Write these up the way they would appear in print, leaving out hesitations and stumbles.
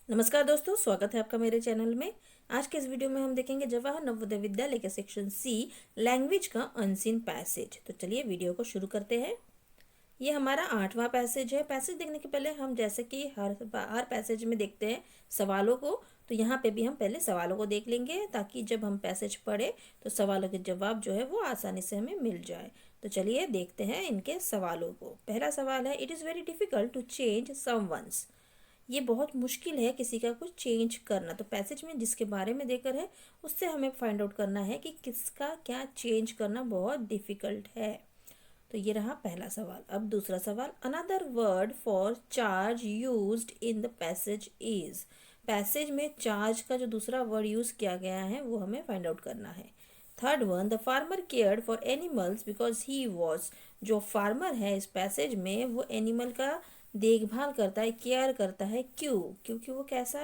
नमस्कार दोस्तों, स्वागत है आपका मेरे चैनल में। आज के इस वीडियो में हम देखेंगे जवाहर नवोदय विद्यालय के सेक्शन सी लैंग्वेज का अनसीन पैसेज। तो चलिए वीडियो को शुरू करते हैं। ये हमारा 8वां पैसेज है। पैसेज देखने के पहले हम जैसे कि हर पैसेज में देखते हैं सवालों को, तो यहाँ पे भी हम पहले सवालों को देख लेंगे ताकि जब हम पैसेज पढ़े तो सवालों के जवाब जो है वो आसानी से हमें मिल जाए। तो चलिए देखते हैं इनके सवालों को। पहला सवाल है, it is very difficult to change someone's. ये बहुत मुश्किल है किसी का कुछ चेंज करना। तो पैसेज में जिसके बारे में देकर है उससे हमें फाइंड आउट करना है कि किसका क्या चेंज करना बहुत डिफिकल्ट है। तो ये रहा पहला सवाल। अब दूसरा सवाल, another word for charge used in the passage is. Passage में चार्ज का जो दूसरा वर्ड यूज किया गया है वो हमें फाइंड आउट करना है। Third one, the farmer cared for animals because he was. जो फार्मर है इस पैसेज में वो एनिमल का देखभाल करता है, केयर करता है। क्यों? क्योंकि वो कैसा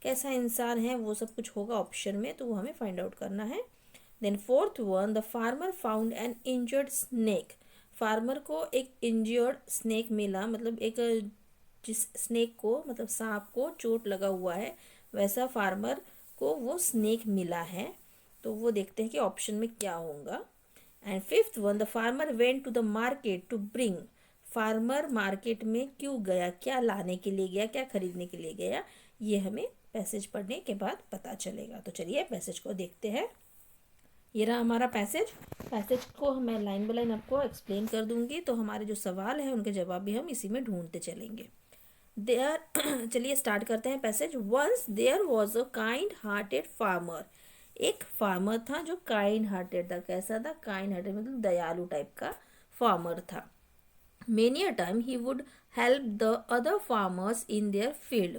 कैसा इंसान है, वो सब कुछ होगा ऑप्शन में, तो वो हमें फाइंड आउट करना है। Then fourth one, the farmer found an injured snake. Farmer को एक इंजर्ड स्नेक मिला, मतलब एक जिस स्नेक को मतलब सांप को चोट लगा हुआ है वैसा फार्मर को वो स्नेक मिला है। तो वो देखते हैं कि ऑप्शन में क्या होगा। And fifth one, the farmer went to the market to bring. Farmer market में क्यों गया, क्या लाने के लिए गया, क्या खरीदने के लिए गया, ये हमें पैसेज पढ़ने के बाद पता चलेगा। तो चलिए पैसेज को देखते हैं। ये रहा हमारा पैसेज। पैसेज को मैं लाइन बाय लाइन आपको एक्सप्लेन कर दूंगी, तो हमारे जो सवाल है उनके जवाब भी हम इसी में ढूंढते चलेंगे। देयर चलिए स्टार्ट करते हैं passage. Once there was a kind hearted farmer. एक फार्मर था जो काइंड हार्टेड था। कैसा था? काइंड हार्टेड मतलब दयालु टाइप का फार्मर था। Many a time he would help the other farmers in their field.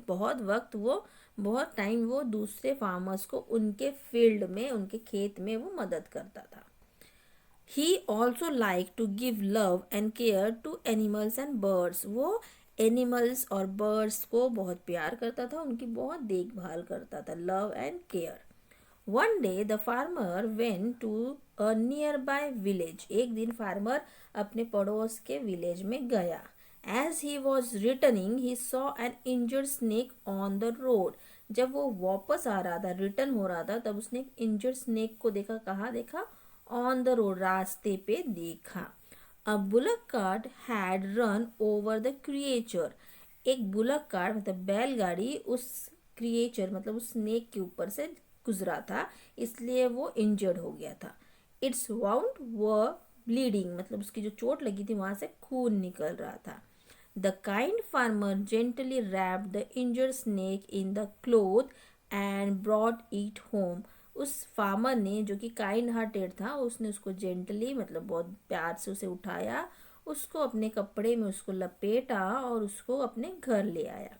बहुत टाइम वो दूसरे फार्मर्स को उनके फील्ड में, उनके खेत में वो मदद करता था। He also like to give love and care to animals and birds. वो एनिमल्स और बर्ड्स को बहुत प्यार करता था, उनकी बहुत देखभाल करता था, love and care. One day the farmer went to a nearby village. एक दिन फार्मर अपने पड़ोस के विलेज में गया। As he was returning he saw an injured snake on the road. जब वो वापस आ रहा था, रिटर्न हो रहा था, तब उसने एक इंजर्ड स्नेक को देखा। कहाँ देखा? ऑन द रोड, रास्ते पे देखा। A bullock cart had run over the creature. एक बुलक कार्ट मतलब बैलगाड़ी उस क्रिएचर मतलब उस स्नेक के ऊपर से गुजरा था, इसलिए वो इंजर्ड हो गया था। इट्स वाउंड व ब्लीडिंग मतलब उसकी जो चोट लगी थी वहां से खून निकल रहा था। The kind farmer gently wrapped the injured snake in the cloth and brought it home. उस फार्मर ने, जो कि काइंड हार्टेड था, उसने उसको जेंटली मतलब बहुत प्यार से उसे उठाया, उसको अपने कपड़े में उसको लपेटा और उसको अपने घर ले आया।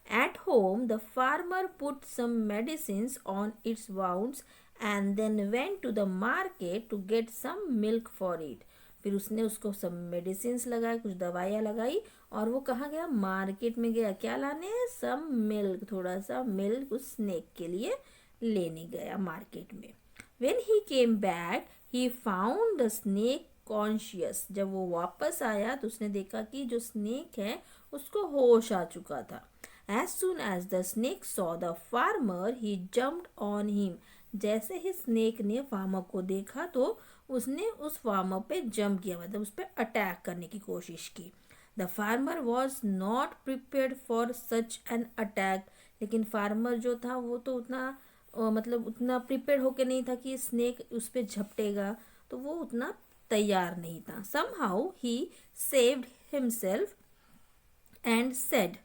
At home, the farmer put some medicines on its wounds and then went to the market to get some milk for it. फिर उसने उसको सब मेडिसिन लगाए, कुछ दवाइयाँ लगाई और वो कहाँ गया? मार्केट में गया। क्या लाने? सम मिल्क, थोड़ा सा मिल्क उस स्नेक के लिए लेने गया मार्केट में। When he came back, he found the snake conscious. जब वो वापस आया तो उसने देखा कि जो स्नेक है उसको होश आ चुका था। As soon as the snake saw the farmer, he jumped on him. जैसे ही स्नेक ने फार्मर को देखा तो उसने उस फार्मर पे जंप किया, मतलब उस पर अटैक करने की कोशिश की। The farmer was not prepared for such an attack. लेकिन फार्मर जो था वो तो उतना मतलब उतना प्रिपेयर होके नहीं था कि स्नेक उस पर झपटेगा, तो वो उतना तैयार नहीं था। Somehow he saved himself and said.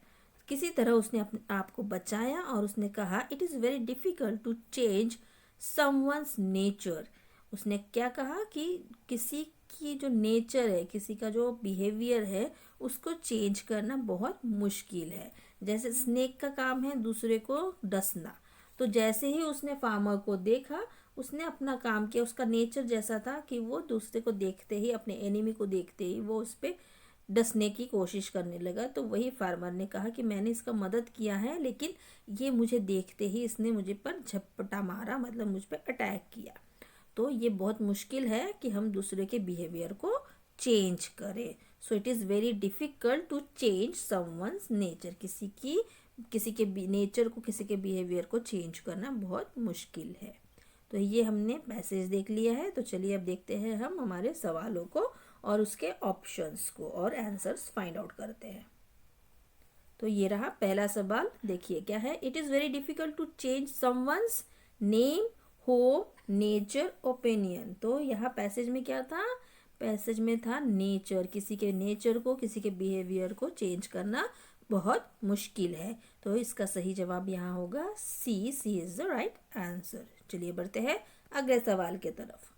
किसी तरह उसने अपने आप को बचाया और उसने कहा, it is very difficult to change someone's nature. उसने क्या कहा कि किसी की जो नेचर है, किसी का जो बिहेवियर है, उसको चेंज करना बहुत मुश्किल है। जैसे स्नेक का काम है दूसरे को डसना, तो जैसे ही उसने फार्मर को देखा उसने अपना काम किया। उसका नेचर जैसा था कि वो दूसरे को देखते ही, अपने एनिमी को देखते ही वो उस पर डसने की कोशिश करने लगा। तो वही फार्मर ने कहा कि मैंने इसका मदद किया है, लेकिन ये मुझे देखते ही इसने मुझे पर झपटा मारा, मतलब मुझ पर अटैक किया। तो ये बहुत मुश्किल है कि हम दूसरे के बिहेवियर को चेंज करें। So it is very difficult to change someone's nature. किसी के नेचर को, किसी के बिहेवियर को चेंज करना बहुत मुश्किल है। तो ये हमने पैसेज देख लिया है। तो चलिए अब देखते हैं हम हमारे सवालों को और उसके ऑप्शंस को और आंसर्स फाइंड आउट करते हैं। तो ये रहा पहला सवाल, देखिए क्या है। It is very difficult to change someone's name, home, nature, opinion. तो यहाँ पैसेज में क्या था? पैसेज में था नेचर। किसी के नेचर को, किसी के बिहेवियर को चेंज करना बहुत मुश्किल है। तो इसका सही जवाब यहाँ होगा सी। सी इज द राइट आंसर। चलिए बढ़ते हैं अगले सवाल के तरफ।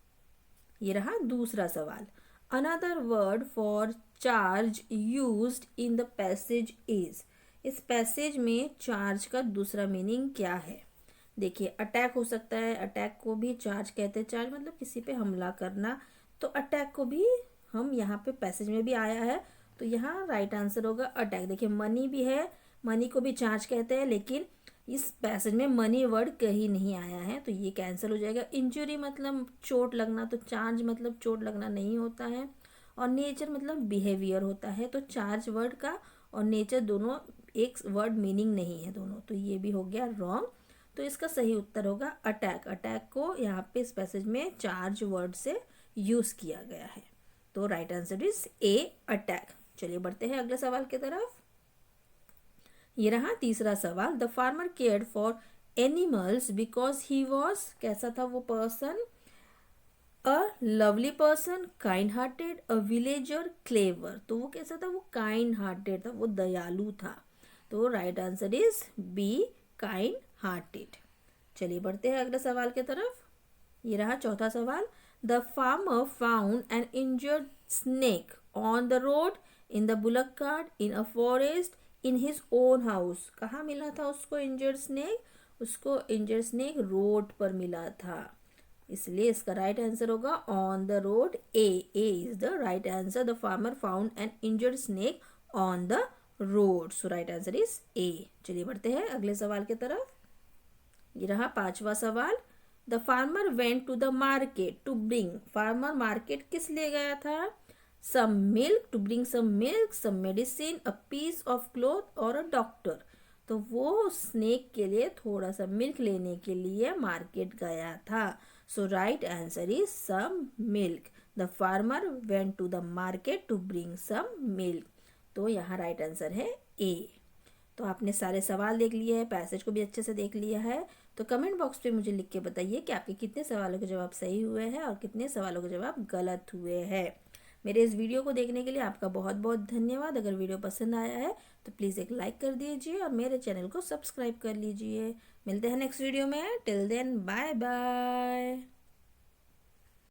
ये रहा दूसरा सवाल। Another word for charge used in the passage is. इस पैसेज में चार्ज का दूसरा मीनिंग क्या है? देखिए, अटैक हो सकता है, अटैक को भी चार्ज कहते हैं। चार्ज मतलब किसी पे हमला करना, तो अटैक को भी हम यहाँ पे पैसेज में भी आया है, तो यहाँ राइट आंसर होगा अटैक। देखिए, मनी भी है, मनी को भी चार्ज कहते हैं, लेकिन इस पैसेज में मनी वर्ड कहीं नहीं आया है, तो ये कैंसिल हो जाएगा। इंजुरी मतलब चोट लगना, तो चार्ज मतलब चोट लगना नहीं होता है। और नेचर मतलब बिहेवियर होता है, तो चार्ज वर्ड का और नेचर दोनों एक वर्ड मीनिंग नहीं है दोनों, तो ये भी हो गया रॉन्ग। तो इसका सही उत्तर होगा अटैक। अटैक को यहाँ पे इस पैसेज में चार्ज वर्ड से यूज किया गया है, तो right answer is a, attack. चलिए बढ़ते हैं अगले सवाल की तरफ। ये रहा तीसरा सवाल। The farmer cared for animals because he was, कैसा था वो person? A lovely person, kind hearted, a villager, clever. तो वो कैसा था? वो काइंड हार्टेड था, वो दयालु था। तो right answer is B, kind hearted. चलिए बढ़ते हैं अगले सवाल की तरफ। ये रहा चौथा सवाल। The farmer found an injured snake on the road, in the bullock cart, in a forest, in his own house. कहाँ मिला था उसको इंजर्ड स्नेक? उसको इंजर्ड स्नेक रोड पर मिला था, इसलिए इसका राइट आंसर होगा on the road. A is the right answer. The farmer found an injured snake on the road, so right answer is a. चलिए बढ़ते हैं अगले सवाल की तरफ। ये रहा पांचवा सवाल। The farmer went to the market to bring. Farmer market किस लिए गया था? Some milk, to bring some milk, some medicine, a piece of cloth और अ डॉक्टर। तो वो स्नेक के लिए थोड़ा सा मिल्क लेने के लिए मार्केट गया था, so right answer is some milk. The farmer went to the market to bring some milk, तो यहाँ राइट आंसर है ए। तो आपने सारे सवाल देख लिए हैं, पैसेज को भी अच्छे से देख लिया है। तो कमेंट बॉक्स पे मुझे लिख के बताइए कि आपके कितने सवालों के जवाब सही हुए हैं और कितने सवालों के जवाब गलत हुए हैं। मेरे इस वीडियो को देखने के लिए आपका बहुत बहुत धन्यवाद। अगर वीडियो पसंद आया है तो प्लीज़ एक लाइक कर दीजिए और मेरे चैनल को सब्सक्राइब कर लीजिए। मिलते हैं नेक्स्ट वीडियो में। Till then bye bye.